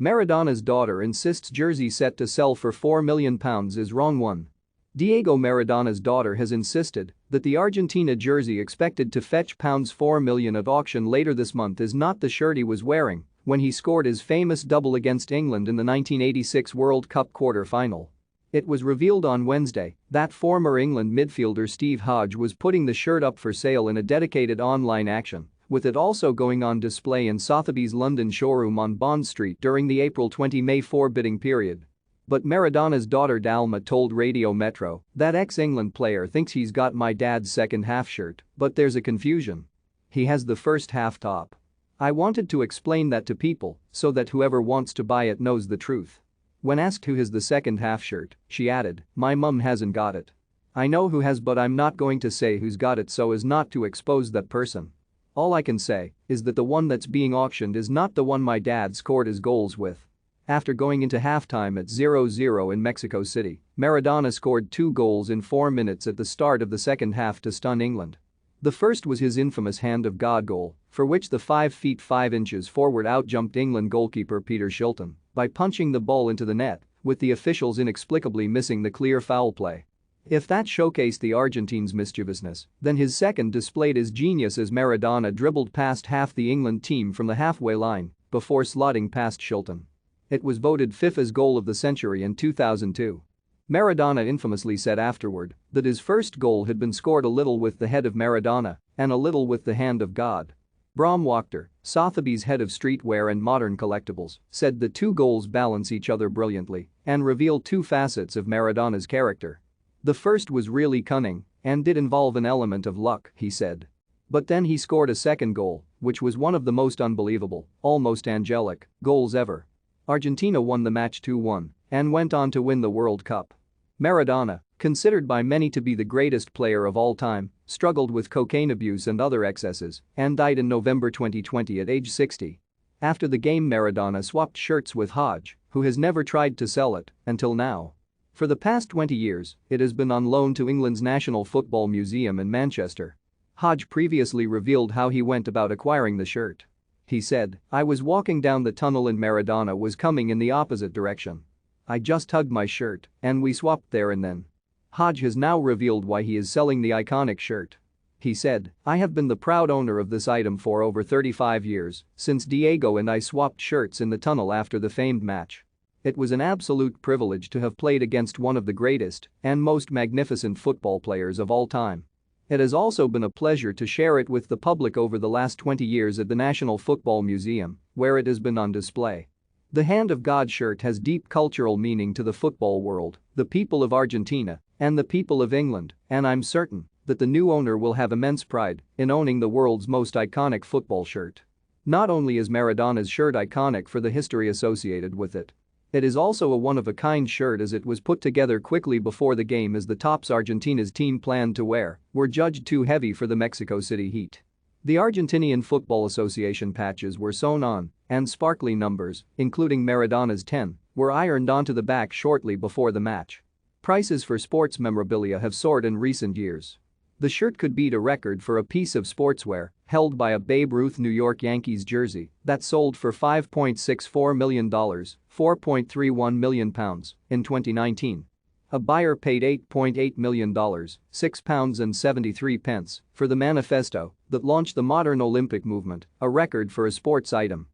Maradona's daughter insists jersey set to sell for £4 million is wrong one. Diego Maradona's daughter has insisted that the Argentina jersey expected to fetch £4 million at auction later this month is not the shirt he was wearing when he scored his famous double against England in the 1986 World Cup quarter-final. It was revealed on Wednesday that former England midfielder Steve Hodge was putting the shirt up for sale in a dedicated online auction, with it also going on display in Sotheby's London showroom on Bond Street during the April 20 May 4 bidding period. But Maradona's daughter Dalma told Radio Metro that ex-England player thinks he's got my dad's second half shirt, but there's a confusion. He has the first half top. I wanted to explain that to people so that whoever wants to buy it knows the truth. When asked who has the second half shirt, she added, my mum hasn't got it. I know who has, but I'm not going to say who's got it so as not to expose that person. All I can say is that the one that's being auctioned is not the one my dad scored his goals with. After going into halftime at 0-0 in Mexico City, Maradona scored 2 goals in 4 minutes at the start of the second half to stun England. The first was his infamous Hand of God goal, for which the 5 feet 5 inches forward outjumped England goalkeeper Peter Shilton by punching the ball into the net, with the officials inexplicably missing the clear foul play. If that showcased the Argentines' mischievousness, then his second displayed his genius as Maradona dribbled past half the England team from the halfway line before slotting past Shilton. It was voted FIFA's goal of the century in 2002. Maradona infamously said afterward that his first goal had been scored a little with the head of Maradona and a little with the hand of God. Bram Wachter, Sotheby's head of streetwear and modern collectibles, said the 2 goals balance each other brilliantly and reveal 2 facets of Maradona's character. The first was really cunning and did involve an element of luck, he said. But then he scored a second goal, which was one of the most unbelievable, almost angelic, goals ever. Argentina won the match 2-1 and went on to win the World Cup. Maradona, considered by many to be the greatest player of all time, struggled with cocaine abuse and other excesses and died in November 2020 at age 60. After the game, Maradona swapped shirts with Hodge, who has never tried to sell it until now. For the past 20 years, it has been on loan to England's National Football Museum in Manchester. Hodge previously revealed how he went about acquiring the shirt. He said, I was walking down the tunnel and Maradona was coming in the opposite direction. I just hugged my shirt and we swapped there and then. Hodge has now revealed why he is selling the iconic shirt. He said, I have been the proud owner of this item for over 35 years, since Diego and I swapped shirts in the tunnel after the famed match. It was an absolute privilege to have played against one of the greatest and most magnificent football players of all time. It has also been a pleasure to share it with the public over the last 20 years at the National Football Museum, where it has been on display. The Hand of God shirt has deep cultural meaning to the football world, the people of Argentina, and the people of England, and I'm certain that the new owner will have immense pride in owning the world's most iconic football shirt. Not only is Maradona's shirt iconic for the history associated with it, it is also a one-of-a-kind shirt as it was put together quickly before the game as the tops Argentina's team planned to wear were judged too heavy for the Mexico City heat. The Argentinian Football Association patches were sewn on, and sparkly numbers, including Maradona's 10, were ironed onto the back shortly before the match. Prices for sports memorabilia have soared in recent years. The shirt could beat a record for a piece of sportswear held by a Babe Ruth New York Yankees jersey that sold for $5.64 million, £4.31 million, in 2019. A buyer paid $8.8 million, £6.73, for the manifesto that launched the modern Olympic movement, a record for a sports item